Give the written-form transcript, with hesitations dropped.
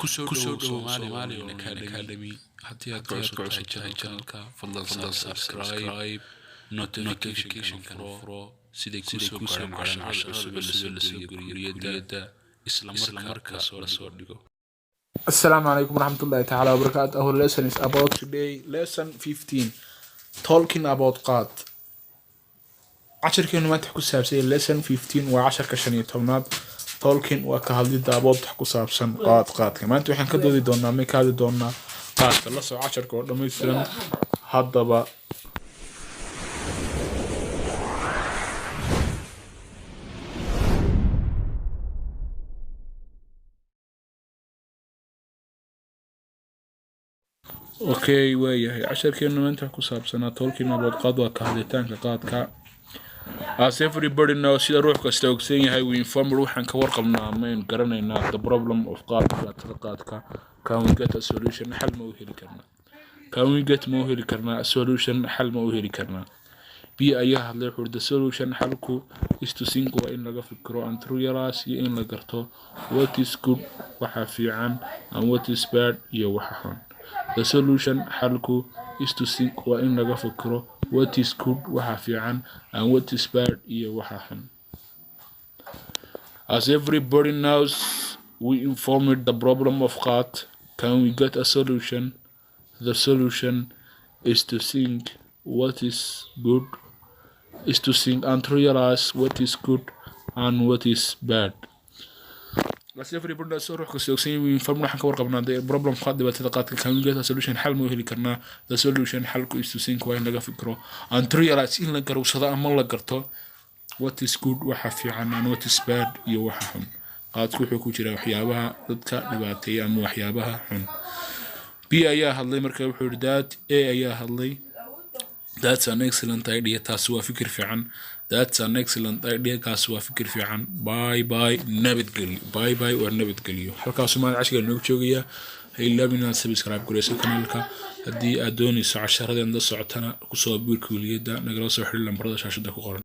كسر Somali Academy حتى تعرف channelka فضل subscribe notification كنفرو سيدك كسر عشان kuuliyada isla markaa soo dhigo. Assalamu alaikum warahmatullahi ta'ala wabarakatuh. Our lesson is about today, lesson 15, talking about Qat. عشركين ما تحكوا سابسين lesson 15 وعشر كشنية تونات talking وكهالديدا about تحكوا سابسين قات كمان أنتوا حين كدودي دونا ميك هذا دونا قات الله سو عشر كورد مثلا هذا با اوكي وياهي عشركين ما تحكوا سابسين talking about قات وكهالديتان قات كا as everybody knows sida ruux kasta ogsan yahay we inform ruuxan ka warqabnaa main garanayna the problem of qaadka can we get a solution xal ma u heli karnaa a solution xal ma u heli karnaa bi ayaa hadlay wuxuu the solution xalku is to think waa in laga fikiro and realize iyo in la garto what is good waxa fiican and what is bad iyo waxa xun the solution xalku is to think waa in laga fikiro what is good waxa fiican and what is bad iyo waxa xun. As everybody knows we informed the problem of Qat. Can we get a solution? The solution is to think what is good, is to think and realize what is good and what is bad. As everybody knows we informed the problem of Qat. Can we get a solution? حل ما هلي كرنا the solution حلكو is to think وين لقى فكره and realize إن لقى وصدا أما لقى قرطه what is good وحفي عن and what is bad يوحهم قات كل حكوا جرا وحيابها ضدك نباتي أم وحيابها حن B أيها الله مركب حردات A أيها الله that's an excellent idea تاسوا فكر في عن that's an excellent idea كاسوا فكر في عن باي نبت قلي ونبت قليو حلقة سماع عشقة نوجوجيا هي لابنا سبسكرايب كريسو كنالك هدي أدوني ساعة شهر عند الساعتنا كسبوا الكوليدا نقرأ سحر لمبرد شاشة قرن